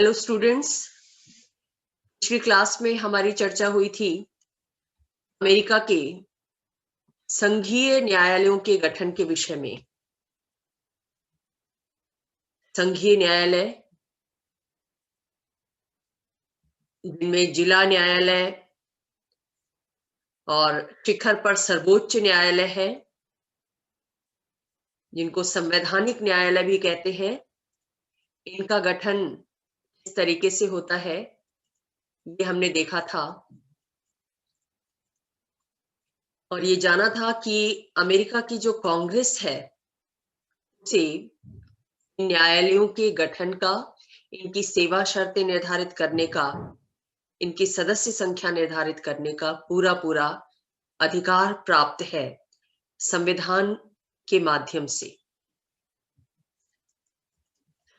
Hello students. पिछली class में हमारी चर्चा हुई थी अमेरिका के संघीय न्यायालयों के गठन के विषय में। संघीय न्यायालय जिनमें जिला न्यायालय और शिखर पर सर्वोच्च न्यायालय है, जिनको संवैधानिक न्यायालय भी कहते हैं। इनका गठन इस तरीके से होता है, ये हमने देखा था और ये जाना था कि अमेरिका की जो कांग्रेस है उसे न्यायालयों के गठन का, इनकी सेवा शर्तें निर्धारित करने का, इनकी सदस्य संख्या निर्धारित करने का पूरा अधिकार प्राप्त है संविधान के माध्यम से।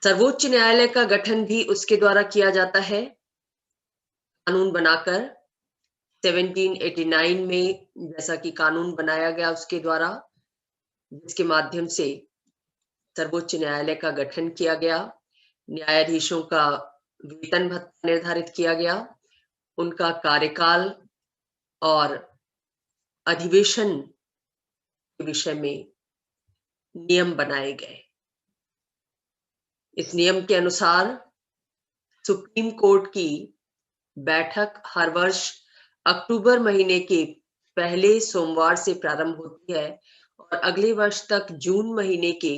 सर्वोच्च न्यायालय का गठन भी उसके द्वारा किया जाता है, कानून बनाकर 1789 में जैसा कि कानून बनाया गया उसके द्वारा, जिसके माध्यम से सर्वोच्च न्यायालय का गठन किया गया। न्यायाधीशों का वेतन भत्ता निर्धारित किया गया, उनका कार्यकाल और अधिवेशन के विषय में नियम बनाए गए। इस नियम के अनुसार सुप्रीम कोर्ट की बैठक हर वर्ष अक्टूबर महीने के पहले सोमवार से प्रारंभ होती है और अगले वर्ष तक जून महीने के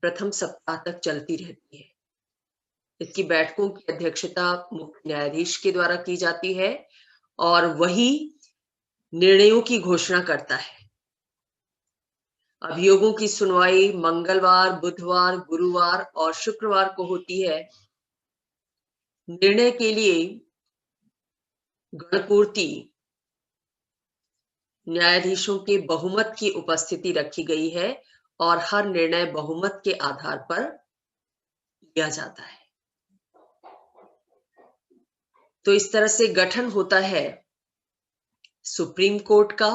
प्रथम सप्ताह तक चलती रहती है। इसकी बैठकों की अध्यक्षता मुख्य न्यायाधीश के द्वारा की जाती है और वही निर्णयों की घोषणा करता है। अभियोगों की सुनवाई मंगलवार, बुधवार, गुरुवार और शुक्रवार को होती है। निर्णय के लिए गणपूर्ति न्यायाधीशों के बहुमत की उपस्थिति रखी गई है और हर निर्णय बहुमत के आधार पर लिया जाता है। तो इस तरह से गठन होता है सुप्रीम कोर्ट का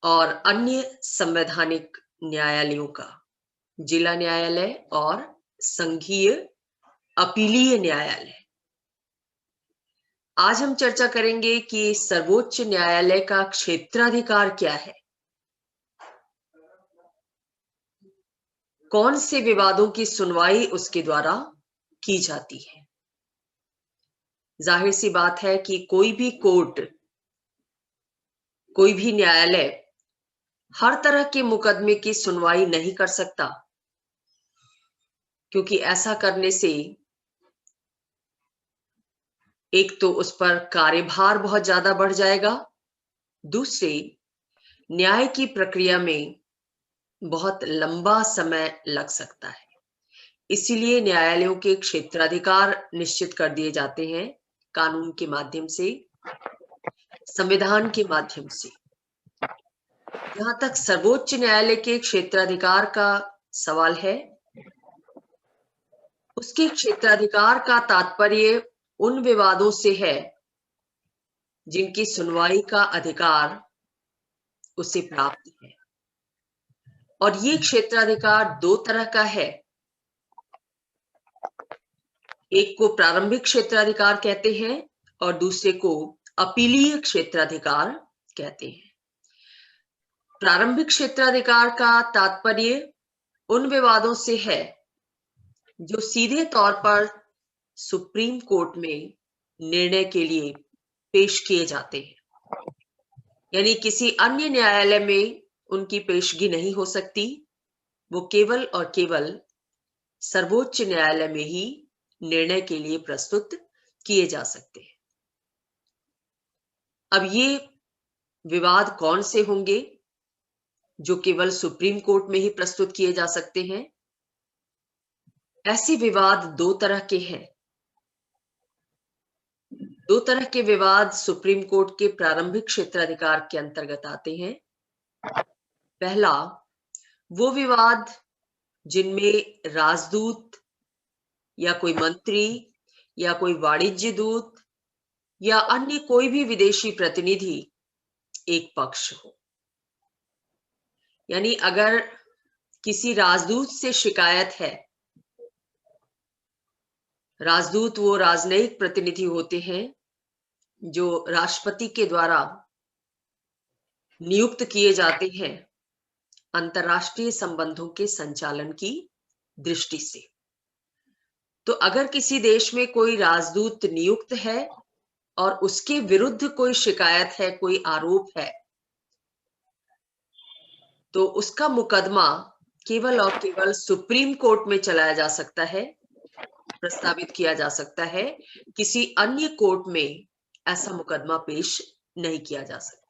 और अन्य संवैधानिक न्यायालयों का, जिला न्यायालय और संघीय अपीलीय न्यायालय। आज हम चर्चा करेंगे कि सर्वोच्च न्यायालय का क्षेत्राधिकार क्या है, कौन से विवादों की सुनवाई उसके द्वारा की जाती है। जाहिर सी बात है कि कोई भी कोर्ट, कोई भी न्यायालय हर तरह के मुकदमे की सुनवाई नहीं कर सकता, क्योंकि ऐसा करने से एक तो उस पर कार्यभार बहुत ज्यादा बढ़ जाएगा, दूसरे न्याय की प्रक्रिया में बहुत लंबा समय लग सकता है। इसीलिए न्यायालयों के क्षेत्राधिकार निश्चित कर दिए जाते हैं कानून के माध्यम से, संविधान के माध्यम से। जहां तक सर्वोच्च न्यायालय के क्षेत्राधिकार का सवाल है, उसके क्षेत्राधिकार का तात्पर्य उन विवादों से है जिनकी सुनवाई का अधिकार उसे प्राप्त है। और ये क्षेत्राधिकार दो तरह का है, एक को प्रारंभिक क्षेत्राधिकार कहते हैं और दूसरे को अपीलीय क्षेत्राधिकार कहते हैं। प्रारंभिक क्षेत्राधिकार का तात्पर्य उन विवादों से है जो सीधे तौर पर सुप्रीम कोर्ट में निर्णय के लिए पेश किए जाते हैं, यानी किसी अन्य न्यायालय में उनकी पेशगी नहीं हो सकती, वो केवल और केवल सर्वोच्च न्यायालय में ही निर्णय के लिए प्रस्तुत किए जा सकते हैं। अब ये विवाद कौन से होंगे जो केवल सुप्रीम कोर्ट में ही प्रस्तुत किए जा सकते हैं? ऐसे विवाद दो तरह के हैं। दो तरह के विवाद सुप्रीम कोर्ट के प्रारंभिक क्षेत्राधिकार के अंतर्गत आते हैं। पहला, वो विवाद जिनमें राजदूत या कोई मंत्री या कोई वाणिज्य दूत या अन्य कोई भी विदेशी प्रतिनिधि एक पक्ष हो। यानी अगर किसी राजदूत से शिकायत है राजदूत वो राजनयिक प्रतिनिधि होते हैं जो राष्ट्रपति के द्वारा नियुक्त किए जाते हैं अंतर्राष्ट्रीय संबंधों के संचालन की दृष्टि से। तो अगर किसी देश में कोई राजदूत नियुक्त है और उसके विरुद्ध कोई शिकायत है, कोई आरोप है, तो उसका मुकदमा केवल और केवल सुप्रीम कोर्ट में चलाया जा सकता है, प्रस्तावित किया जा सकता है। किसी अन्य कोर्ट में ऐसा मुकदमा पेश नहीं किया जा सकता।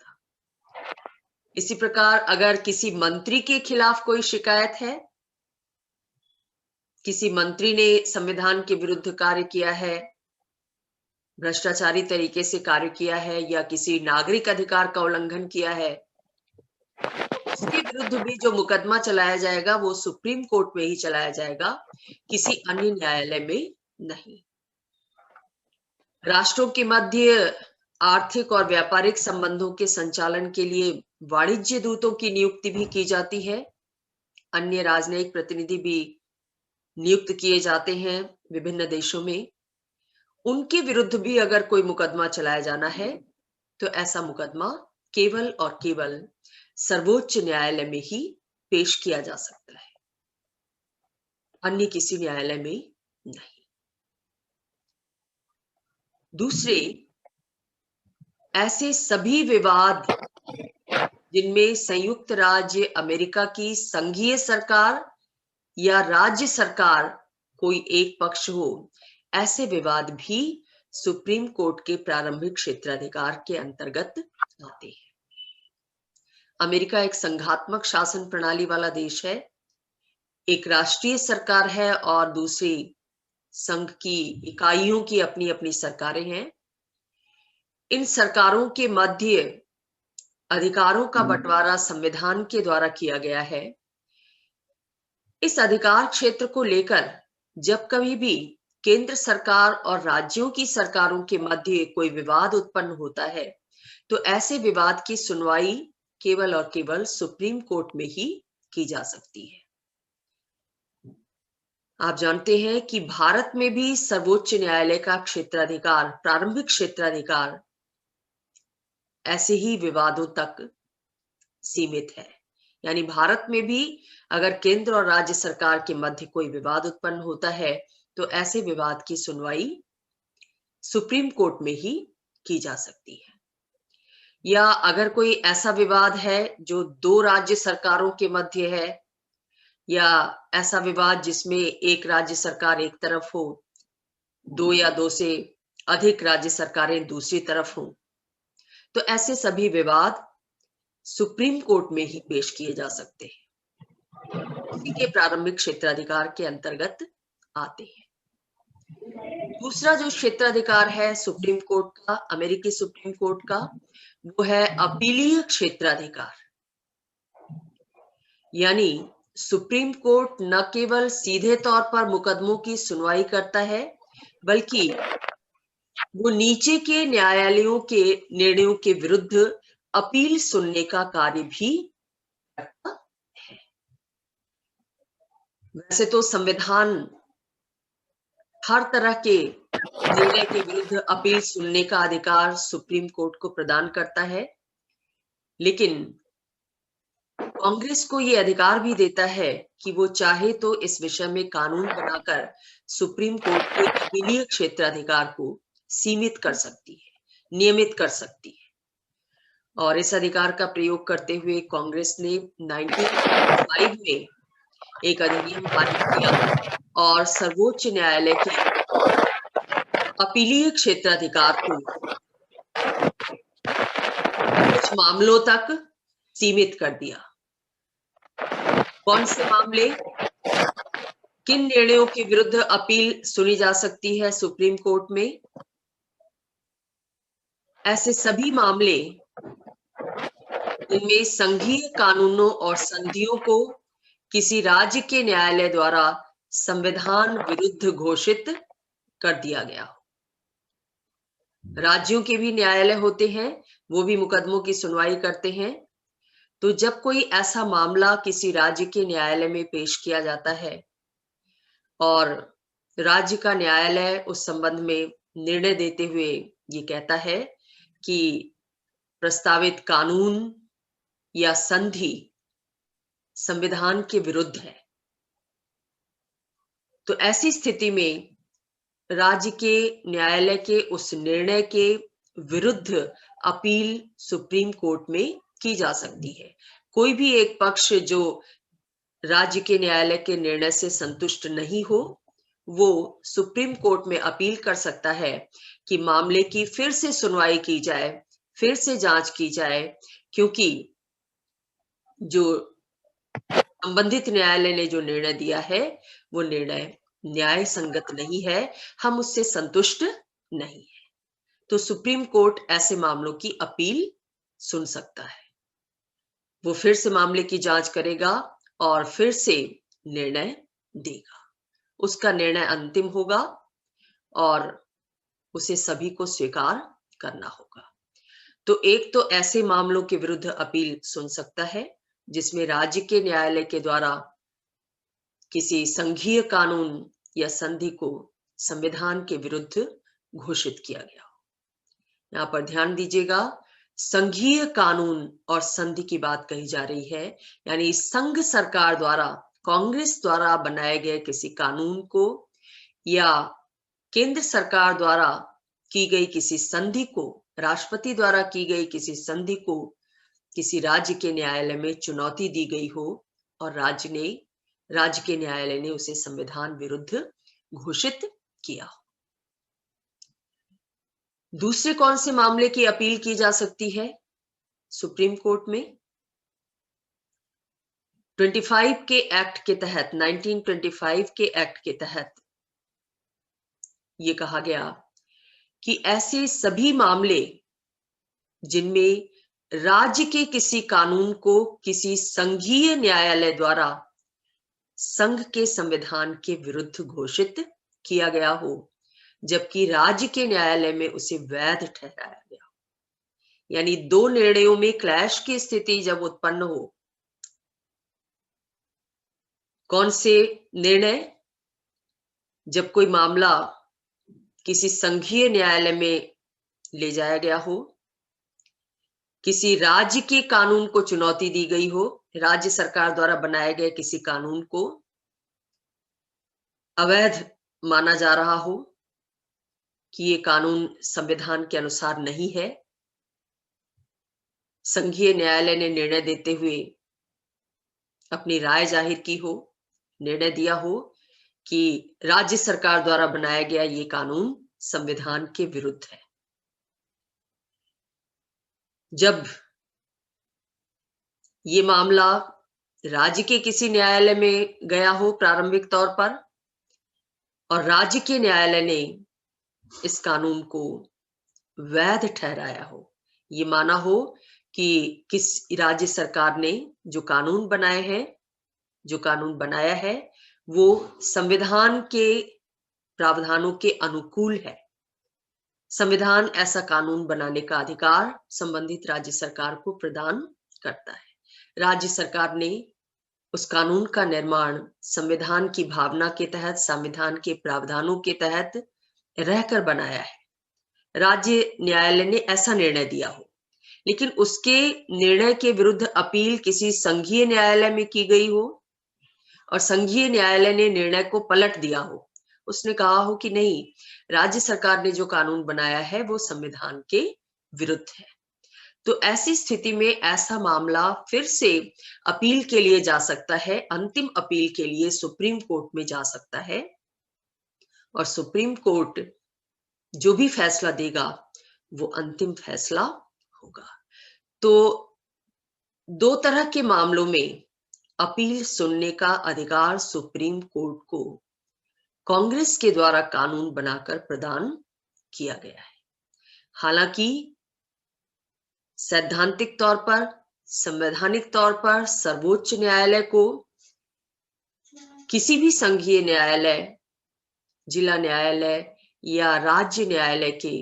इसी प्रकार अगर किसी मंत्री के खिलाफ कोई शिकायत है, किसी मंत्री ने संविधान के विरुद्ध कार्य किया है, भ्रष्टाचारी तरीके से कार्य किया है या किसी नागरिक अधिकार का उल्लंघन किया है, उसके विरुद्ध भी जो मुकदमा चलाया जाएगा वो सुप्रीम कोर्ट में ही चलाया जाएगा, किसी अन्य न्यायालय में नहीं। राष्ट्रों के मध्य आर्थिक और व्यापारिक संबंधों के संचालन के लिए वाणिज्य दूतों की नियुक्ति भी की जाती है। अन्य राजनयिक प्रतिनिधि भी नियुक्त किए जाते हैं विभिन्न देशों में। उनके विरुद्ध भी अगर कोई मुकदमा चलाया जाना है तो ऐसा मुकदमा केवल और केवल सर्वोच्च न्यायालय में ही पेश किया जा सकता है, अन्य किसी न्यायालय में नहीं। दूसरे, ऐसे सभी विवाद जिनमें संयुक्त राज्य अमेरिका की संघीय सरकार या राज्य सरकार कोई एक पक्ष हो, ऐसे विवाद भी सुप्रीम कोर्ट के प्रारंभिक क्षेत्राधिकार के अंतर्गत आते हैं। अमेरिका एक संघात्मक शासन प्रणाली वाला देश है। एक राष्ट्रीय सरकार है और दूसरी संघ की इकाइयों की अपनी अपनी सरकारें हैं। इन सरकारों के मध्य अधिकारों का बंटवारा संविधान के द्वारा किया गया है। इस अधिकार क्षेत्र को लेकर जब कभी भी केंद्र सरकार और राज्यों की सरकारों के मध्य कोई विवाद उत्पन्न होता है तो ऐसे विवाद की सुनवाई केवल और केवल सुप्रीम कोर्ट में ही की जा सकती है। आप जानते हैं कि भारत में भी सर्वोच्च न्यायालय का क्षेत्राधिकार, प्रारंभिक क्षेत्राधिकार ऐसे ही विवादों तक सीमित है। यानी भारत में भी अगर केंद्र और राज्य सरकार के मध्य कोई विवाद उत्पन्न होता है तो ऐसे विवाद की सुनवाई सुप्रीम कोर्ट में ही की जा सकती है। या अगर कोई ऐसा विवाद है जो दो राज्य सरकारों के मध्य है, या ऐसा विवाद जिसमें एक राज्य सरकार एक तरफ हो, दो या दो से अधिक राज्य सरकारें दूसरी तरफ हो, तो ऐसे सभी विवाद सुप्रीम कोर्ट में ही पेश किए जा सकते हैं, उसी के प्रारंभिक क्षेत्राधिकार के अंतर्गत आते हैं। दूसरा जो क्षेत्राधिकार है सुप्रीम कोर्ट का, अमेरिकी सुप्रीम कोर्ट का, वो है अपीलीय क्षेत्राधिकार। यानी सुप्रीम कोर्ट न केवल सीधे तौर पर मुकदमों की सुनवाई करता है, बल्कि वो नीचे के न्यायालयों के निर्णयों के विरुद्ध अपील सुनने का कार्य भी करता है। वैसे तो संविधान हर तरह के निर्णय के विरुद्ध अपील सुनने का अधिकार सुप्रीम कोर्ट को प्रदान करता है, लेकिन कांग्रेस को ये अधिकार भी देता है कि वो चाहे तो इस विषय में कानून बनाकर सुप्रीम कोर्ट के अपीलीय क्षेत्राधिकार को सीमित कर सकती है, नियमित कर सकती है। और इस अधिकार का प्रयोग करते हुए कांग्रेस ने 1905 में एक अधिनियम पारित किया और सर्वोच्च न्यायालय के अपीलीय क्षेत्राधिकार को कुछ मामलों तक सीमित कर दिया। कौन से मामले, किन निर्णयों के विरुद्ध अपील सुनी जा सकती है सुप्रीम कोर्ट में? ऐसे सभी मामले जिनमें संघीय कानूनों और संधियों को किसी राज्य के न्यायालय द्वारा संविधान विरुद्ध घोषित कर दिया गया हो। राज्यों के भी न्यायालय होते हैं, वो भी मुकदमों की सुनवाई करते हैं। तो जब कोई ऐसा मामला किसी राज्य के न्यायालय में पेश किया जाता है और राज्य का न्यायालय उस संबंध में निर्णय देते हुए ये कहता है कि प्रस्तावित कानून या संधि संविधान के विरुद्ध है, तो ऐसी स्थिति में राज्य के न्यायालय के उस निर्णय के विरुद्ध अपील सुप्रीम कोर्ट में की जा सकती है। कोई भी एक पक्ष जो राज्य के न्यायालय के निर्णय से संतुष्ट नहीं हो, वो सुप्रीम कोर्ट में अपील कर सकता है कि मामले की फिर से सुनवाई की जाए, फिर से जांच की जाए, क्योंकि जो संबंधित न्यायालय ने जो निर्णय दिया है वो निर्णय न्याय संगत नहीं है, हम उससे संतुष्ट नहीं है। तो सुप्रीम कोर्ट ऐसे मामलों की अपील सुन सकता है। वो फिर से मामले की जांच करेगा और फिर से निर्णय देगा। उसका निर्णय अंतिम होगा और उसे सभी को स्वीकार करना होगा। तो एक तो ऐसे मामलों के विरुद्ध अपील सुन सकता है जिसमें राज्य के न्यायालय के द्वारा किसी संघीय कानून या संधि को संविधान के विरुद्ध घोषित किया गया हो। यहाँ पर ध्यान दीजिएगा, संघीय कानून और संधि की बात कही जा रही है, यानी संघ सरकार द्वारा, कांग्रेस द्वारा बनाए गए किसी कानून को या केंद्र सरकार द्वारा की गई किसी संधि को, राष्ट्रपति द्वारा की गई किसी संधि को किसी राज्य के न्यायालय में चुनौती दी गई हो और राज्य के न्यायालय ने उसे संविधान विरुद्ध घोषित किया हो। दूसरे कौन से मामले की अपील की जा सकती है सुप्रीम कोर्ट में? 25 के एक्ट के तहत, 1925 के एक्ट के तहत ये कहा गया कि ऐसे सभी मामले जिनमें राज्य के किसी कानून को किसी संघीय न्यायालय द्वारा संघ के संविधान के विरुद्ध घोषित किया गया हो, जबकि राज्य के न्यायालय में उसे वैध ठहराया गया, यानी दो निर्णयों में क्लैश की स्थिति जब उत्पन्न हो। कौन से निर्णय? जब कोई मामला किसी संघीय न्यायालय में ले जाया गया हो, किसी राज्य के कानून को चुनौती दी गई हो, राज्य सरकार द्वारा बनाए गए किसी कानून को अवैध माना जा रहा हो कि ये कानून संविधान के अनुसार नहीं है, संघीय न्यायालय ने निर्णय देते हुए अपनी राय जाहिर की हो, निर्णय दिया हो कि राज्य सरकार द्वारा बनाया गया ये कानून संविधान के विरुद्ध है। जब ये मामला राज्य के किसी न्यायालय में गया हो प्रारंभिक तौर पर और राज्य के न्यायालय ने इस कानून को वैध ठहराया हो, ये माना हो कि किस राज्य सरकार ने जो कानून बनाए हैं, जो कानून बनाया है वो संविधान के प्रावधानों के अनुकूल है, संविधान ऐसा कानून बनाने का अधिकार संबंधित राज्य सरकार को प्रदान करता है। राज्य सरकार ने उस कानून का निर्माण संविधान की भावना के तहत, संविधान के प्रावधानों के तहत रहकर बनाया है। राज्य न्यायालय ने ऐसा निर्णय दिया हो, लेकिन उसके निर्णय के विरुद्ध अपील किसी संघीय न्यायालय में की गई हो और संघीय न्यायालय ने निर्णय को पलट दिया हो, उसने कहा हो कि नहीं, राज्य सरकार ने जो कानून बनाया है वो संविधान के विरुद्ध है, तो ऐसी स्थिति में ऐसा मामला फिर से अपील के लिए जा सकता है, अंतिम अपील के लिए सुप्रीम कोर्ट में जा सकता है और सुप्रीम कोर्ट जो भी फैसला देगा वो अंतिम फैसला होगा। तो दो तरह के मामलों में अपील सुनने का अधिकार सुप्रीम कोर्ट को कांग्रेस के द्वारा कानून बनाकर प्रदान किया गया है। हालांकि सैद्धांतिक तौर पर, संवैधानिक तौर पर सर्वोच्च न्यायालय को किसी भी संघीय न्यायालय, जिला न्यायालय या राज्य न्यायालय के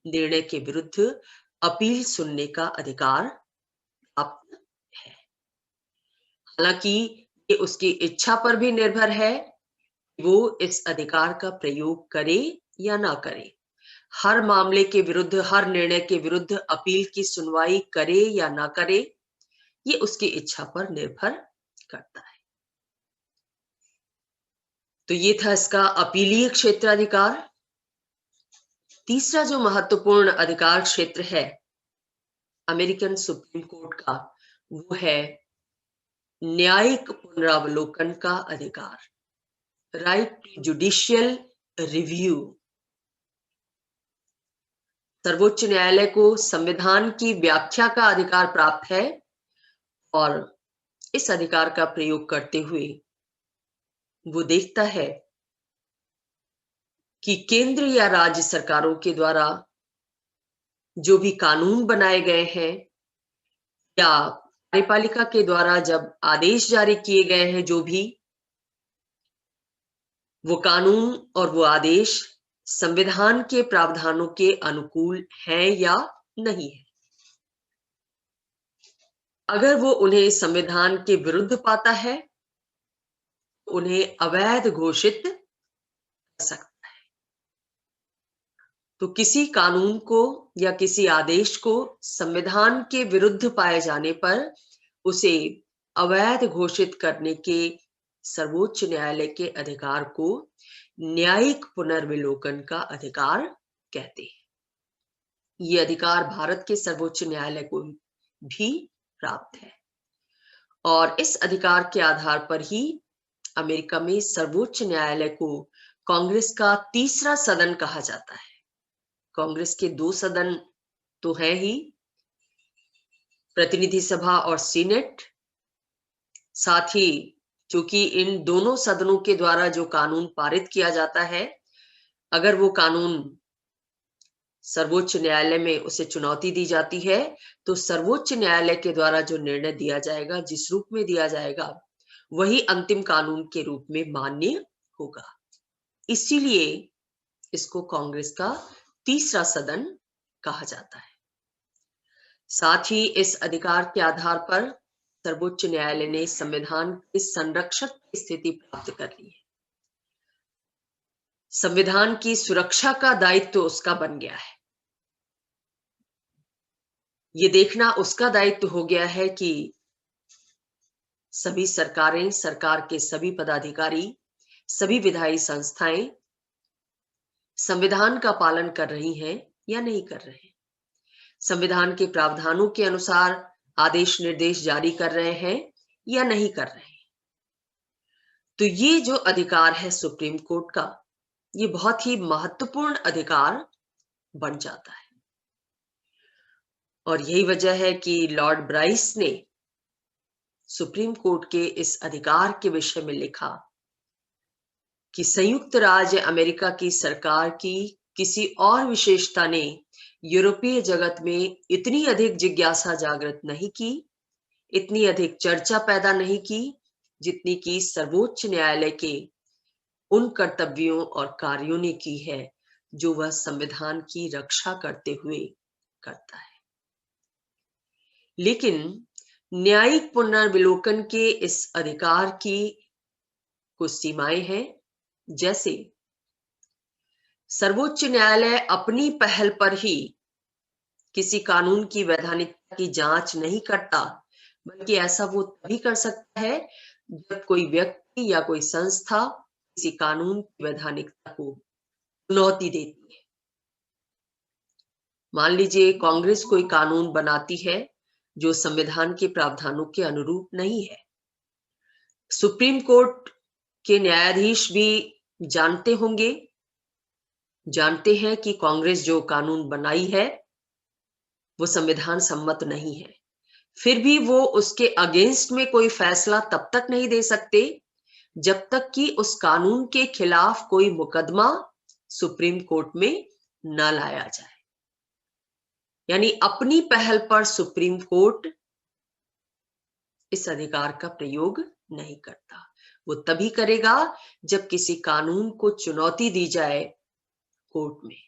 निर्णय के विरुद्ध अपील सुनने का अधिकार प्राप्त है। हालांकि ये उसकी इच्छा पर भी निर्भर है वो इस अधिकार का प्रयोग करे या ना करे, हर मामले के विरुद्ध, हर निर्णय के विरुद्ध अपील की सुनवाई करे या ना करे, ये उसकी इच्छा पर निर्भर करता है। तो ये था इसका अपीलीय क्षेत्राधिकार। तीसरा जो महत्वपूर्ण अधिकार क्षेत्र है अमेरिकन सुप्रीम कोर्ट का, वो है न्यायिक पुनरावलोकन का अधिकार, राइट टू जुडिशियल रिव्यू। सर्वोच्च न्यायालय को संविधान की व्याख्या का अधिकार प्राप्त है और इस अधिकार का प्रयोग करते हुए वो देखता है कि केंद्र या राज्य सरकारों के द्वारा जो भी कानून बनाए गए हैं या कार्यपालिका के द्वारा जब आदेश जारी किए गए हैं, जो भी वो कानून और वो आदेश संविधान के प्रावधानों के अनुकूल हैं या नहीं है। अगर वो उन्हें संविधान के विरुद्ध पाता है, उन्हें अवैध घोषित कर सकता है। तो किसी कानून को या किसी आदेश को संविधान के विरुद्ध पाए जाने पर उसे अवैध घोषित करने के सर्वोच्च न्यायालय के अधिकार को न्यायिक पुनर्विलोकन का अधिकार कहते हैं। ये अधिकार भारत के सर्वोच्च न्यायालय को भी प्राप्त है और इस अधिकार के आधार पर ही अमेरिका में सर्वोच्च न्यायालय को कांग्रेस का तीसरा सदन कहा जाता है। कांग्रेस के 2 सदन तो है ही, प्रतिनिधि सभा और सीनेट। साथ ही क्योंकि इन दोनों सदनों के द्वारा जो कानून पारित किया जाता है, अगर वो कानून सर्वोच्च न्यायालय में उसे चुनौती दी जाती है, तो सर्वोच्च न्यायालय के द्वारा जो निर्णय दिया जाएगा, जिस रूप में दिया जाएगा, वही अंतिम कानून के रूप में मान्य होगा। इसीलिए इसको कांग्रेस का तीसरा सदन कहा जाता है। साथ ही इस अधिकार के आधार पर सर्वोच्च न्यायालय ने संविधान के संरक्षक की स्थिति प्राप्त कर ली है। संविधान की सुरक्षा का दायित्व तो उसका बन गया है। ये देखना उसका दायित्व हो गया है कि सभी सरकारें, सरकार के सभी पदाधिकारी, सभी विधायी संस्थाएं संविधान का पालन कर रही हैं या नहीं कर रहे हैं, संविधान के प्रावधानों के अनुसार आदेश निर्देश जारी कर रहे हैं या नहीं कर रहे हैं। तो ये जो अधिकार है सुप्रीम कोर्ट का, ये बहुत ही महत्वपूर्ण अधिकार बन जाता है। और यही वजह है कि लॉर्ड ब्राइस ने सुप्रीम कोर्ट के इस अधिकार के विषय में लिखा कि संयुक्त राज्य अमेरिका की सरकार की किसी और विशेषता ने यूरोपीय जगत में इतनी अधिक जिज्ञासा जागृत नहीं की, इतनी अधिक चर्चा पैदा नहीं की, जितनी कि सर्वोच्च न्यायालय के उन कर्तव्यों और कार्यों ने की है जो वह संविधान की रक्षा करते हुए करता है। लेकिन न्यायिक पुनर्विलोकन के इस अधिकार की कुछ सीमाएं हैं, जैसे सर्वोच्च न्यायालय अपनी पहल पर ही किसी कानून की वैधानिकता की जांच नहीं करता, बल्कि ऐसा वो तभी कर सकता है जब कोई व्यक्ति या कोई संस्था किसी कानून की वैधानिकता को चुनौती देती है। मान लीजिए कांग्रेस कोई कानून बनाती है जो संविधान के प्रावधानों के अनुरूप नहीं है। सुप्रीम कोर्ट के न्यायाधीश भी जानते हैं कि कांग्रेस जो कानून बनाई है वो संविधान सम्मत नहीं है, फिर भी वो उसके अगेंस्ट में कोई फैसला तब तक नहीं दे सकते जब तक कि उस कानून के खिलाफ कोई मुकदमा सुप्रीम कोर्ट में न लाया जाए। यानी अपनी पहल पर सुप्रीम कोर्ट इस अधिकार का प्रयोग नहीं करता। वो तभी करेगा जब किसी कानून को चुनौती दी जाए कोर्ट में।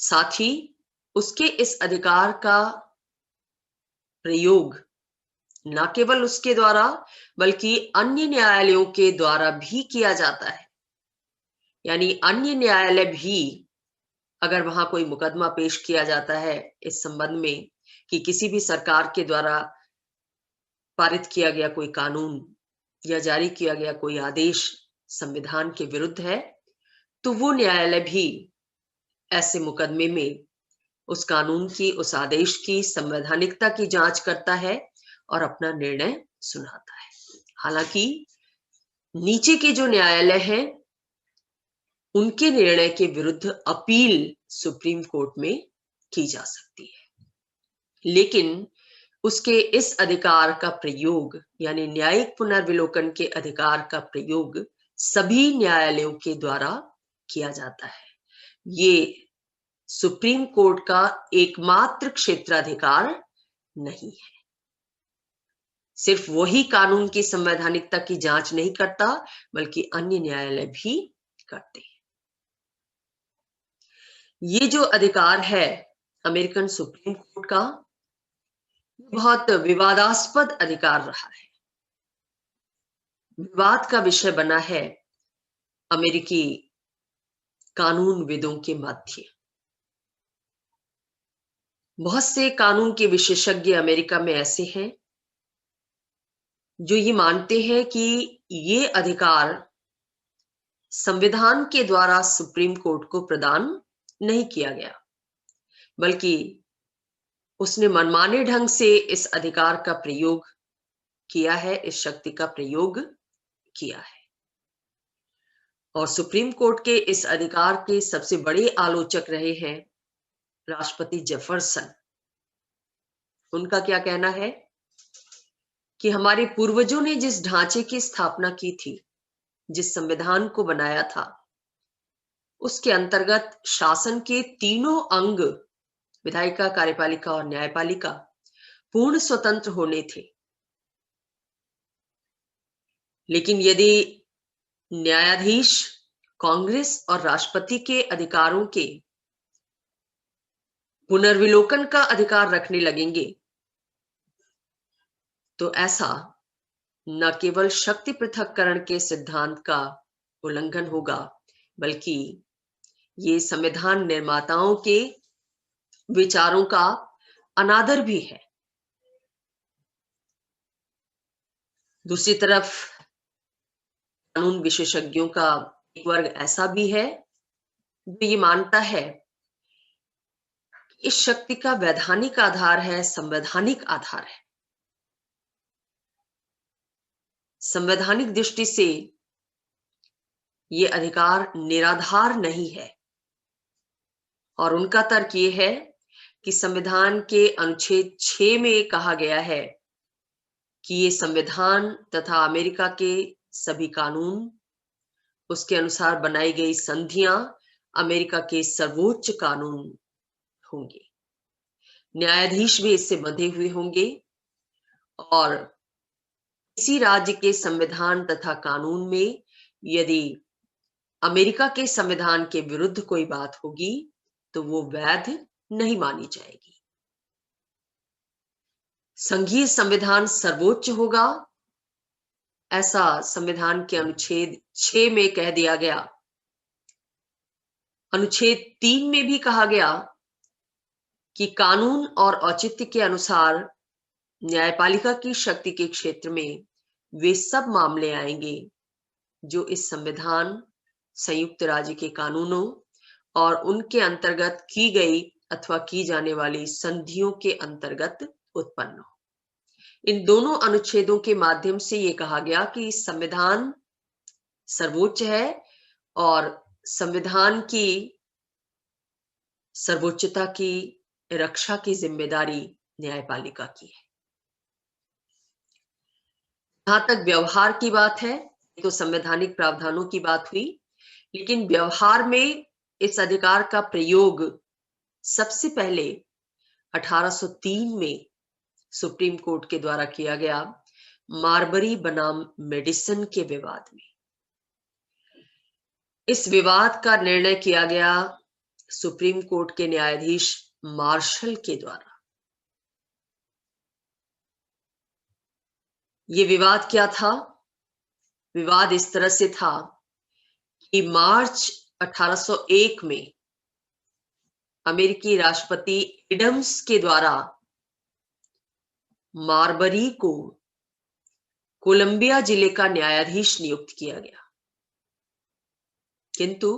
साथ ही उसके इस अधिकार का प्रयोग न केवल उसके द्वारा बल्कि अन्य न्यायालयों के द्वारा भी किया जाता है। यानी अन्य न्यायालय भी, अगर वहां कोई मुकदमा पेश किया जाता है इस संबंध में कि किसी भी सरकार के द्वारा पारित किया गया कोई कानून या जारी किया गया कोई आदेश संविधान के विरुद्ध है, तो वो न्यायालय भी ऐसे मुकदमे में उस कानून की, उस आदेश की संवैधानिकता की जांच करता है और अपना निर्णय सुनाता है। हालांकि नीचे के जो न्यायालय हैं, उनके निर्णय के विरुद्ध अपील सुप्रीम कोर्ट में की जा सकती है, लेकिन उसके इस अधिकार का प्रयोग यानी न्यायिक पुनर्विलोकन के अधिकार का प्रयोग सभी न्यायालयों के द्वारा किया जाता है। ये सुप्रीम कोर्ट का एकमात्र क्षेत्राधिकार नहीं है। सिर्फ वही कानून की संवैधानिकता की जांच नहीं करता, बल्कि अन्य न्यायालय भी करते हैं। ये जो अधिकार है अमेरिकन सुप्रीम कोर्ट का, बहुत विवादास्पद अधिकार रहा है। विवाद का विषय बना है अमेरिकी कानूनविदों के मध्य। बहुत से कानून के विशेषज्ञ अमेरिका में ऐसे हैं जो ये मानते हैं कि ये अधिकार संविधान के द्वारा सुप्रीम कोर्ट को प्रदान नहीं किया गया, बल्कि उसने मनमाने ढंग से इस अधिकार का प्रयोग किया है, इस शक्ति का प्रयोग किया है। और सुप्रीम कोर्ट के इस अधिकार के सबसे बड़े आलोचक रहे हैं राष्ट्रपति जेफरसन। उनका क्या कहना है कि हमारे पूर्वजों ने जिस ढांचे की स्थापना की थी, जिस संविधान को बनाया था, उसके अंतर्गत शासन के तीनों अंग, विधायिका, कार्यपालिका और न्यायपालिका, पूर्ण स्वतंत्र होने थे। लेकिन यदि न्यायाधीश कांग्रेस और राष्ट्रपति के अधिकारों के पुनर्विलोकन का अधिकार रखने लगेंगे, तो ऐसा न केवल शक्ति पृथक्करण के सिद्धांत का उल्लंघन होगा, बल्कि ये संविधान निर्माताओं के विचारों का अनादर भी है। दूसरी तरफ कानून विशेषज्ञों का एक वर्ग ऐसा भी है जो ये मानता है कि इस शक्ति का वैधानिक आधार है, संवैधानिक आधार है। संवैधानिक दृष्टि से ये अधिकार निराधार नहीं है। और उनका तर्क ये है कि संविधान के अनुच्छेद 6 में कहा गया है कि ये संविधान तथा अमेरिका के सभी कानून, उसके अनुसार बनाई गई संधियां अमेरिका के सर्वोच्च कानून होंगे। न्यायाधीश भी इससे बंधे हुए होंगे और किसी राज्य के संविधान तथा कानून में यदि अमेरिका के संविधान के विरुद्ध कोई बात होगी तो वो वैध नहीं मानी जाएगी। संघीय संविधान सर्वोच्च होगा, ऐसा संविधान के अनुच्छेद 6 में कह दिया गया। अनुच्छेद 3 में भी कहा गया कि कानून और औचित्य के अनुसार न्यायपालिका की शक्ति के क्षेत्र में वे सब मामले आएंगे जो इस संविधान, संयुक्त राज्य के कानूनों और उनके अंतर्गत की गई अथवा की जाने वाली संधियों के अंतर्गत उत्पन्न हो। इन दोनों अनुच्छेदों के माध्यम से यह कहा गया कि संविधान सर्वोच्च है और संविधान की सर्वोच्चता की रक्षा की जिम्मेदारी न्यायपालिका की है। जहां तक व्यवहार की बात है, तो संवैधानिक प्रावधानों की बात हुई, लेकिन व्यवहार में इस अधिकार का प्रयोग सबसे पहले 1803 में सुप्रीम कोर्ट के द्वारा किया गया, मार्बरी बनाम मेडिसन के विवाद में। इस विवाद का निर्णय किया गया सुप्रीम कोर्ट के न्यायाधीश मार्शल के द्वारा। ये विवाद क्या था? विवाद इस तरह से था कि मार्च 1801 में अमेरिकी राष्ट्रपति एडम्स के द्वारा मारबरी को कोलंबिया जिले का न्यायाधीश नियुक्त किया गया, किंतु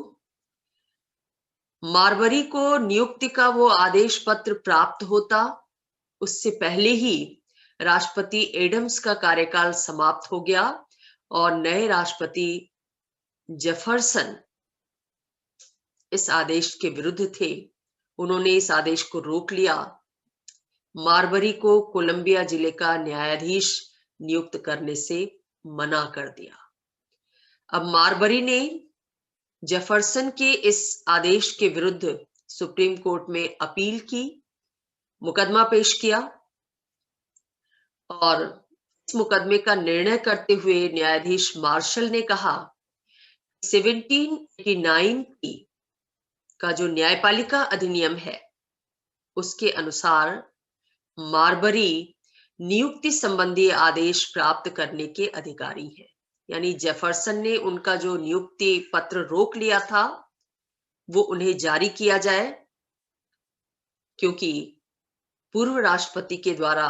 मारबरी को नियुक्ति का वो आदेश पत्र प्राप्त होता उससे पहले ही राष्ट्रपति एडम्स का कार्यकाल समाप्त हो गया और नए राष्ट्रपति जेफरसन इस आदेश के विरुद्ध थे। उन्होंने इस आदेश को रोक लिया, मारबरी को कोलंबिया जिले का न्यायाधीश नियुक्त करने से मना कर दिया। अब मारबरी ने जेफरसन के इस आदेश के विरुद्ध सुप्रीम कोर्ट में अपील की, मुकदमा पेश किया और इस मुकदमे का निर्णय करते हुए न्यायाधीश मार्शल ने कहा 1789 का जो न्यायपालिका अधिनियम है उसके अनुसार मारबरी नियुक्ति संबंधी आदेश प्राप्त करने के अधिकारी है। यानी जेफरसन ने उनका जो नियुक्ति पत्र रोक लिया था वो उन्हें जारी किया जाए, क्योंकि पूर्व राष्ट्रपति के द्वारा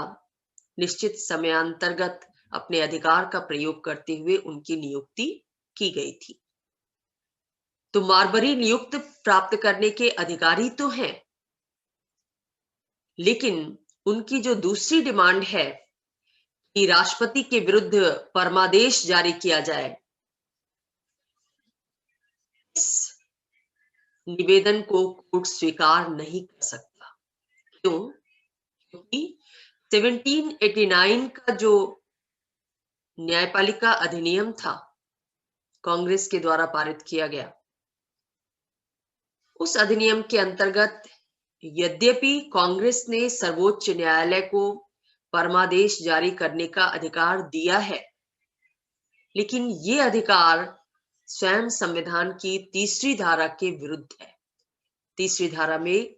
निश्चित समयांतर्गत अपने अधिकार का प्रयोग करते हुए उनकी नियुक्ति की गई थी। तो मारबरी नियुक्त प्राप्त करने के अधिकारी तो हैं, लेकिन उनकी जो दूसरी डिमांड है कि राष्ट्रपति के विरुद्ध परमादेश जारी किया जाए, इस निवेदन को कोर्ट स्वीकार नहीं कर सकता। क्यों? क्योंकि 1789 का जो न्यायपालिका अधिनियम था कांग्रेस के द्वारा पारित किया गया, उस अधिनियम के अंतर्गत यद्यपि कांग्रेस ने सर्वोच्च न्यायालय को परमादेश जारी करने का अधिकार दिया है, लेकिन ये अधिकार स्वयं संविधान की तीसरी धारा के विरुद्ध है। तीसरी धारा में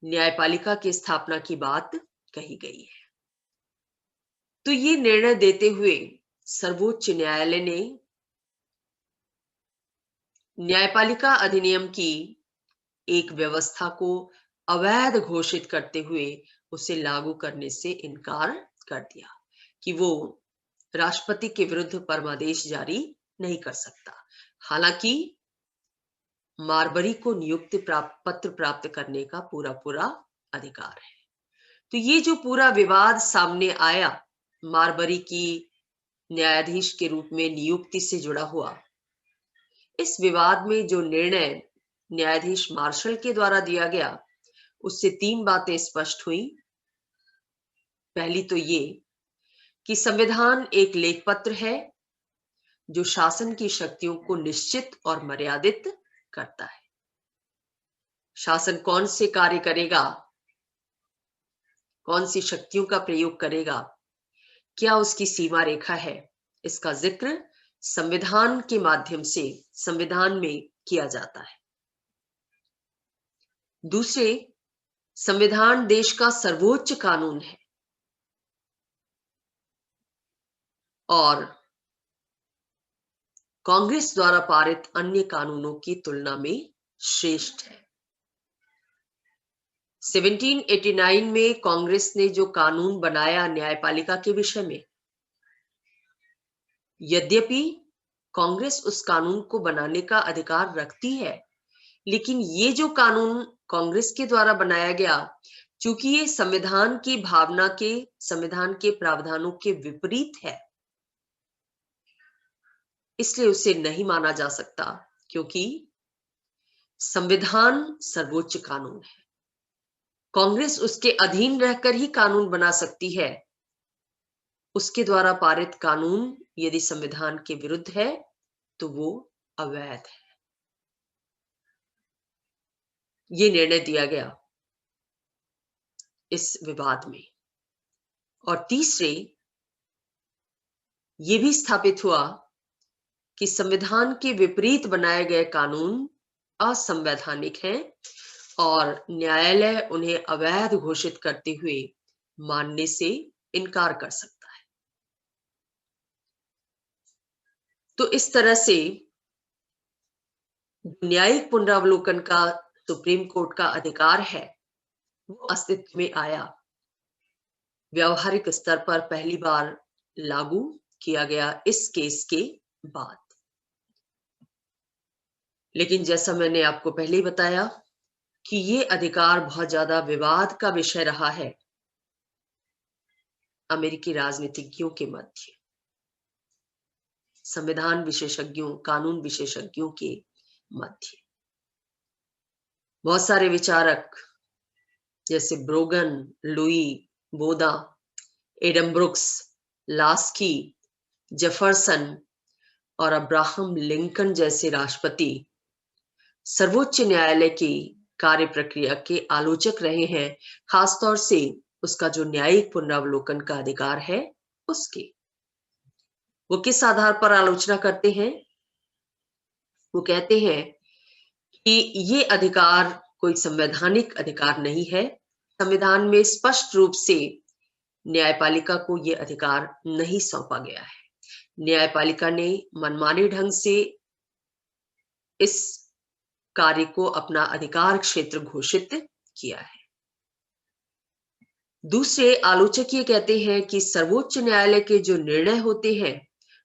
न्यायपालिका की स्थापना की बात कही गई है। तो ये निर्णय देते हुए सर्वोच्च न्यायालय ने न्यायपालिका अधिनियम की एक व्यवस्था को अवैध घोषित करते हुए उसे लागू करने से इनकार कर दिया कि वो राष्ट्रपति के विरुद्ध परमादेश जारी नहीं कर सकता। हालांकि मारबरी को नियुक्ति पत्र प्राप्त करने का पूरा अधिकार है। तो ये जो पूरा विवाद सामने आया मारबरी की न्यायाधीश के रूप में नियुक्ति से जुड़ा हुआ, इस विवाद में जो निर्णय न्यायाधीश मार्शल के द्वारा दिया गया उससे तीन बातें स्पष्ट हुई। पहली तो ये कि संविधान एक लेखपत्र है जो शासन की शक्तियों को निश्चित और मर्यादित करता है। शासन कौन से कार्य करेगा, कौन सी शक्तियों का प्रयोग करेगा, क्या उसकी सीमा रेखा है, इसका जिक्र संविधान के माध्यम से संविधान में किया जाता है। दूसरे, संविधान देश का सर्वोच्च कानून है और कांग्रेस द्वारा पारित अन्य कानूनों की तुलना में श्रेष्ठ है। 1789 में कांग्रेस ने जो कानून बनाया न्यायपालिका के विषय में, यद्यपि कांग्रेस उस कानून को बनाने का अधिकार रखती है, लेकिन ये जो कानून कांग्रेस के द्वारा बनाया गया, चूंकि ये संविधान की भावना के, संविधान के प्रावधानों के विपरीत है, इसलिए उसे नहीं माना जा सकता, क्योंकि संविधान सर्वोच्च कानून है। कांग्रेस उसके अधीन रहकर ही कानून बना सकती है। उसके द्वारा पारित कानून यदि संविधान के विरुद्ध है तो वो अवैध है। ये निर्णय दिया गया इस विवाद में। और तीसरे, ये भी स्थापित हुआ कि संविधान के विपरीत बनाए गए कानून असंवैधानिक हैं और न्यायालय उन्हें अवैध घोषित करते हुए मानने से इनकार कर सकता है। तो इस तरह से न्यायिक पुनरावलोकन का सुप्रीम कोर्ट का अधिकार है, वो अस्तित्व में आया, व्यावहारिक स्तर पर पहली बार लागू किया गया इस केस के बाद। लेकिन जैसा मैंने आपको पहले ही बताया कि ये अधिकार बहुत ज्यादा विवाद का विषय रहा है अमेरिकी राजनीतिज्ञों के मध्य, संविधान विशेषज्ञों, कानून विशेषज्ञों के मध्य। बहुत सारे विचारक जैसे Brogan, Louis, Bodin, Adam Brooks, Laski, Jefferson और अब्राहम लिंकन जैसे राष्ट्रपति सर्वोच्च न्यायालय की कार्य प्रक्रिया के आलोचक रहे हैं, खासतौर से उसका जो न्यायिक पुनरावलोकन का अधिकार है उसके। वो किस आधार पर आलोचना करते हैं? वो कहते हैं कि ये अधिकार कोई संवैधानिक अधिकार नहीं है। संविधान में स्पष्ट रूप से न्यायपालिका को ये अधिकार नहीं सौंपा गया है। न्यायपालिका ने मनमाने ढंग से इस कार्य को अपना अधिकार क्षेत्र घोषित किया है। दूसरे आलोचक ये कहते हैं कि सर्वोच्च न्यायालय के जो निर्णय होते हैं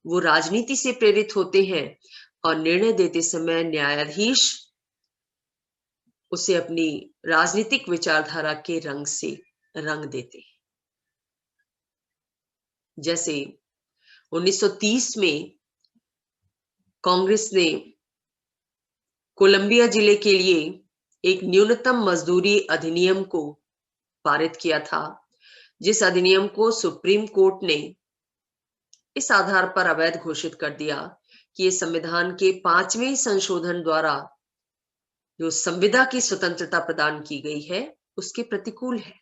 वो राजनीति से प्रेरित होते हैं और निर्णय देते समय न्यायाधीश उसे अपनी राजनीतिक विचारधारा के रंग से रंग देते हैं। जैसे 1930 में कांग्रेस ने कोलंबिया जिले के लिए एक न्यूनतम मजदूरी अधिनियम को पारित किया था, जिस अधिनियम को सुप्रीम कोर्ट ने इस आधार पर अवैध घोषित कर दिया कि ये संविधान के 5वें संशोधन द्वारा जो संविदा की स्वतंत्रता प्रदान की गई है उसके प्रतिकूल है।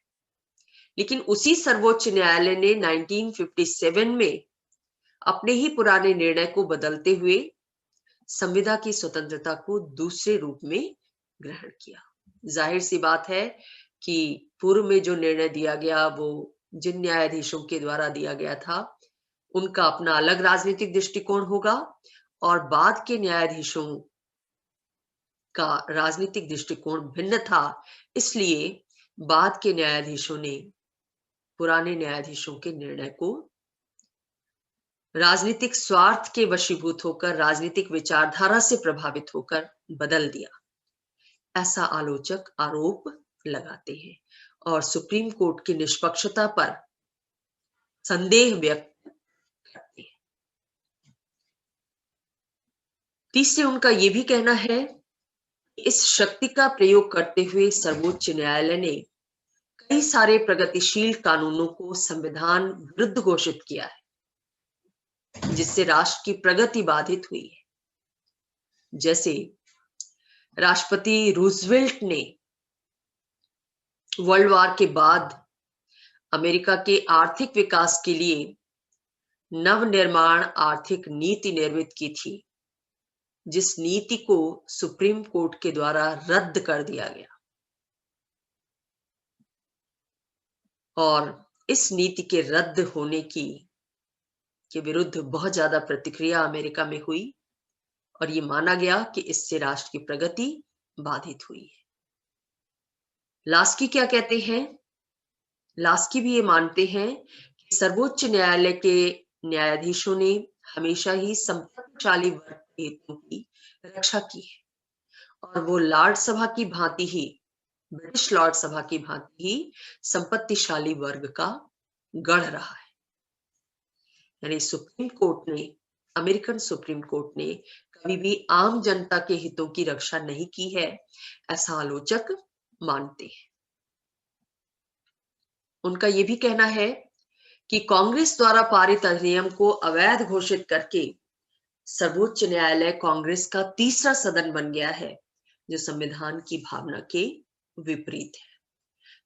लेकिन उसी सर्वोच्च न्यायालय ने 1957 में अपने ही पुराने निर्णय को बदलते हुए संविदा की स्वतंत्रता को दूसरे रूप में ग्रहण किया। जाहिर सी बात है कि पूर्व में जो निर्णय दिया गया वो जिन न्यायाधीशों के द्वारा दिया गया था उनका अपना अलग राजनीतिक दृष्टिकोण होगा और बाद के न्यायाधीशों का राजनीतिक दृष्टिकोण भिन्न था, इसलिए बाद के न्यायाधीशों ने पुराने न्यायाधीशों के निर्णय को राजनीतिक स्वार्थ के वशीभूत होकर, राजनीतिक विचारधारा से प्रभावित होकर बदल दिया, ऐसा आलोचक आरोप लगाते हैं और सुप्रीम कोर्ट की निष्पक्षता पर संदेह व्यक्त करते हैं। तीसरे उनका यह भी कहना है कि इस शक्ति का प्रयोग करते हुए सर्वोच्च न्यायालय ने कई सारे प्रगतिशील कानूनों को संविधान विरुद्ध घोषित किया है, जिससे राष्ट्र की प्रगति बाधित हुई है। जैसे राष्ट्रपति रूजवेल्ट ने वर्ल्ड वॉर के बाद अमेरिका के आर्थिक विकास के लिए नवनिर्माण आर्थिक नीति निर्मित की थी, जिस नीति को सुप्रीम कोर्ट के द्वारा रद्द कर दिया गया और इस नीति के रद्द होने के विरुद्ध बहुत ज्यादा प्रतिक्रिया अमेरिका में हुई और ये माना गया कि इससे राष्ट्र की प्रगति बाधित हुई है। लास्की क्या कहते हैं? लास्की भी ये मानते हैं कि सर्वोच्च न्यायालय के न्यायाधीशों ने हमेशा ही संपत्तिशाली वर्ग के हितों की रक्षा की है और वो लॉर्ड सभा की भांति ही, ब्रिटिश लॉर्ड सभा की भांति ही संपत्तिशाली वर्ग का गढ़ रहा है। यानी सुप्रीम कोर्ट ने, अमेरिकन सुप्रीम कोर्ट ने कभी भी आम जनता के हितों की रक्षा नहीं की है, ऐसा आलोचक मानते हैं। उनका यह भी कहना है कि कांग्रेस द्वारा पारित अधिनियम को अवैध घोषित करके सर्वोच्च न्यायालय कांग्रेस का तीसरा सदन बन गया है, जो संविधान की भावना के विपरीत है।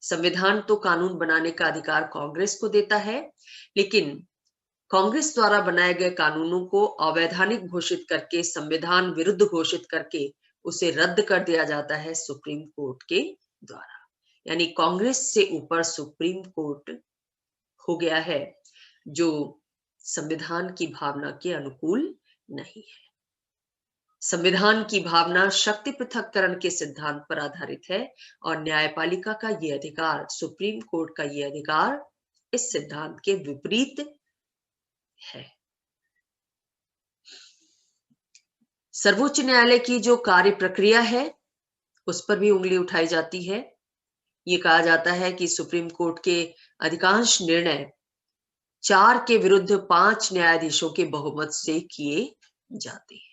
संविधान तो कानून बनाने का अधिकार कांग्रेस को देता है, लेकिन कांग्रेस द्वारा बनाए गए कानूनों को अवैधानिक घोषित करके, संविधान विरुद्ध घोषित करके उसे रद्द कर दिया जाता है सुप्रीम कोर्ट के द्वारा। यानी कांग्रेस से ऊपर सुप्रीम कोर्ट हो गया है, जो संविधान की भावना के अनुकूल नहीं है। संविधान की भावना शक्ति पृथक्करण के सिद्धांत पर आधारित है और न्यायपालिका का ये अधिकार, सुप्रीम कोर्ट का ये अधिकार इस सिद्धांत के विपरीत है। सर्वोच्च न्यायालय की जो कार्य प्रक्रिया है उस पर भी उंगली उठाई जाती है। ये कहा जाता है कि सुप्रीम कोर्ट के अधिकांश निर्णय 4 के विरुद्ध 5 न्यायाधीशों के बहुमत से किए जाते हैं।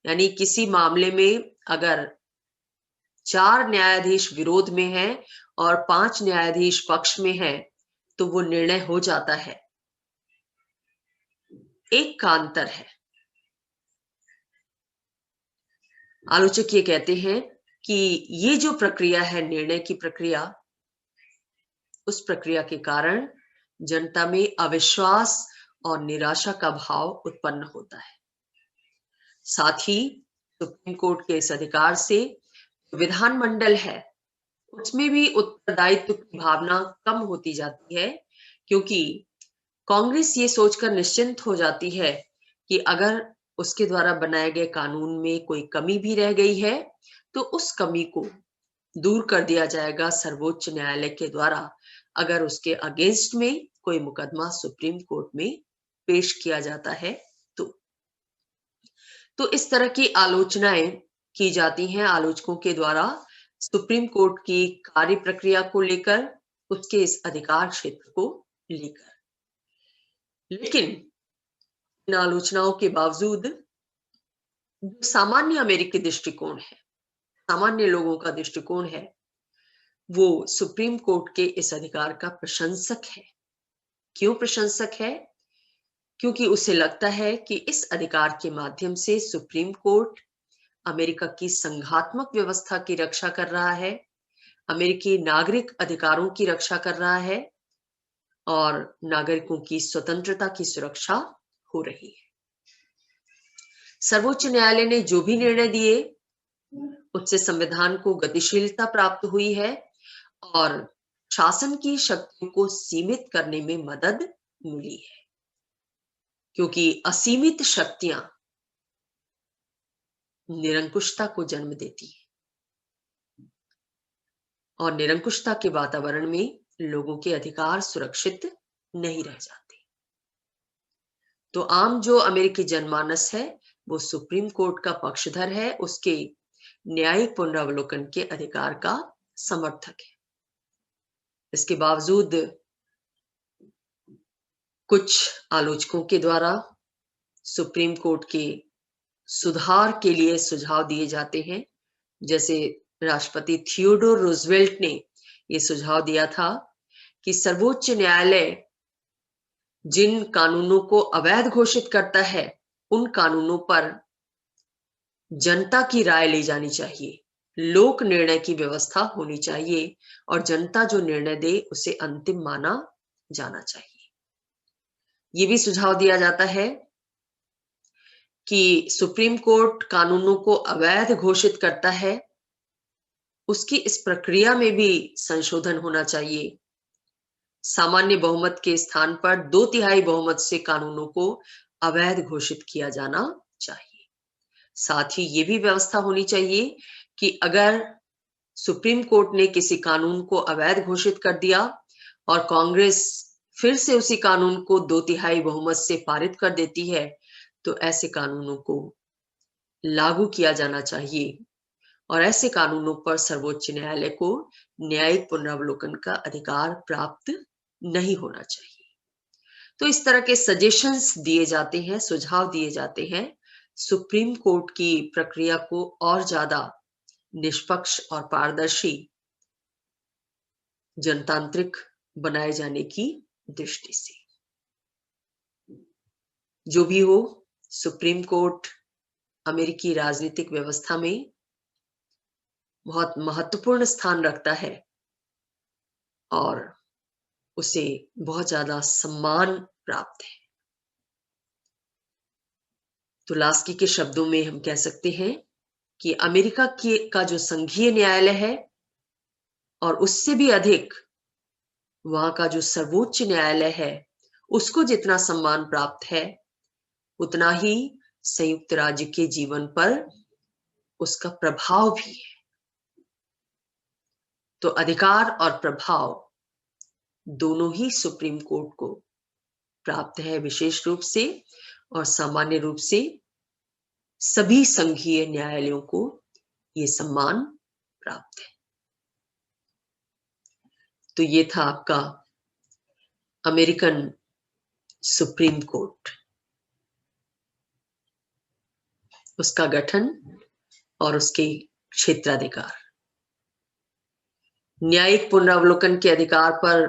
यानी किसी मामले में अगर 4 न्यायाधीश विरोध में हैं और 5 न्यायाधीश पक्ष में हैं, तो वो निर्णय हो जाता है। एक का अंतर है। आलोचक ये कहते हैं कि ये जो प्रक्रिया है, निर्णय की प्रक्रिया, उस प्रक्रिया के कारण जनता में अविश्वास और निराशा का भाव उत्पन्न होता है। साथ ही सुप्रीम कोर्ट के इस अधिकार से विधानमंडल है उसमें भी उत्तरदायित्व की भावना कम होती जाती है, क्योंकि कांग्रेस ये सोचकर निश्चिंत हो जाती है कि अगर उसके द्वारा बनाए गए कानून में कोई कमी भी रह गई है तो उस कमी को दूर कर दिया जाएगा सर्वोच्च न्यायालय के द्वारा, अगर उसके अगेंस्ट में कोई मुकदमा सुप्रीम कोर्ट में पेश किया जाता है तो इस तरह की आलोचनाएं की जाती हैं आलोचकों के द्वारा सुप्रीम कोर्ट की कार्य प्रक्रिया को लेकर, उसके इस अधिकार क्षेत्र को लेकर। लेकिन इन आलोचनाओं के बावजूद जो सामान्य अमेरिकी दृष्टिकोण है, सामान्य लोगों का दृष्टिकोण है, वो सुप्रीम कोर्ट के इस अधिकार का प्रशंसक है। क्यों प्रशंसक है? क्योंकि उसे लगता है कि इस अधिकार के माध्यम से सुप्रीम कोर्ट अमेरिका की संघात्मक व्यवस्था की रक्षा कर रहा है, अमेरिकी नागरिक अधिकारों की रक्षा कर रहा है और नागरिकों की स्वतंत्रता की सुरक्षा हो रही है। सर्वोच्च न्यायालय ने जो भी निर्णय दिए उससे संविधान को गतिशीलता प्राप्त हुई है और शासन की शक्तियों को सीमित करने में मदद मिली है, क्योंकि असीमित शक्तियां निरंकुशता को जन्म देती है और निरंकुशता के वातावरण में लोगों के अधिकार सुरक्षित नहीं रह जाते। तो आम जो अमेरिकी जनमानस है वो सुप्रीम कोर्ट का पक्षधर है, उसके न्यायिक पुनरावलोकन के अधिकार का समर्थक है। इसके बावजूद कुछ आलोचकों के द्वारा सुप्रीम कोर्ट के सुधार के लिए सुझाव दिए जाते हैं। जैसे राष्ट्रपति थियोडोर रूजवेल्ट ने यह सुझाव दिया था कि सर्वोच्च न्यायालय जिन कानूनों को अवैध घोषित करता है उन कानूनों पर जनता की राय ली जानी चाहिए, लोक निर्णय की व्यवस्था होनी चाहिए और जनता जो निर्णय दे उसे अंतिम माना जाना चाहिए। ये भी सुझाव दिया जाता है कि सुप्रीम कोर्ट कानूनों को अवैध घोषित करता है, उसकी इस प्रक्रिया में भी संशोधन होना चाहिए। सामान्य बहुमत के स्थान पर 2/3 बहुमत से कानूनों को अवैध घोषित किया जाना चाहिए। साथ ही ये भी व्यवस्था होनी चाहिए कि अगर सुप्रीम कोर्ट ने किसी कानून को अवैध घोषित कर दिया और कांग्रेस फिर से उसी कानून को 2/3 बहुमत से पारित कर देती है तो ऐसे कानूनों को लागू किया जाना चाहिए और ऐसे कानूनों पर सर्वोच्च न्यायालय को न्यायिक पुनरावलोकन का अधिकार प्राप्त नहीं होना चाहिए। तो इस तरह के सजेशंस दिए जाते हैं, सुझाव दिए जाते हैं सुप्रीम कोर्ट की प्रक्रिया को और ज्यादा निष्पक्ष और पारदर्शी जनतांत्रिक बनाए जाने की दृष्टि से। जो भी हो, सुप्रीम कोर्ट अमेरिकी राजनीतिक व्यवस्था में बहुत महत्वपूर्ण स्थान रखता है और उसे बहुत ज्यादा सम्मान प्राप्त है। तो लास्की के शब्दों में हम कह सकते हैं कि अमेरिका का जो संघीय न्यायालय है और उससे भी अधिक वहां का जो सर्वोच्च न्यायालय है उसको जितना सम्मान प्राप्त है उतना ही संयुक्त राज्य के जीवन पर उसका प्रभाव भी है। तो अधिकार और प्रभाव दोनों ही सुप्रीम कोर्ट को प्राप्त है विशेष रूप से, और सामान्य रूप से सभी संघीय न्यायालयों को ये सम्मान प्राप्त है। तो ये था आपका अमेरिकन सुप्रीम कोर्ट, उसका गठन और उसके क्षेत्राधिकार। न्यायिक पुनरावलोकन के अधिकार पर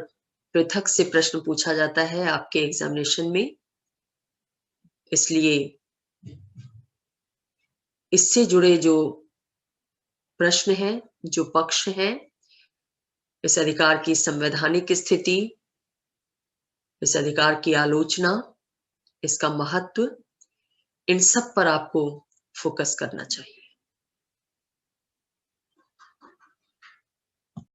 पृथक से प्रश्न पूछा जाता है आपके एग्जामिनेशन में, इसलिए इससे जुड़े जो प्रश्न हैं, जो पक्ष हैं, इस अधिकार की संवैधानिक स्थिति, इस अधिकार की आलोचना, इसका महत्व, इन सब पर आपको फोकस करना चाहिए।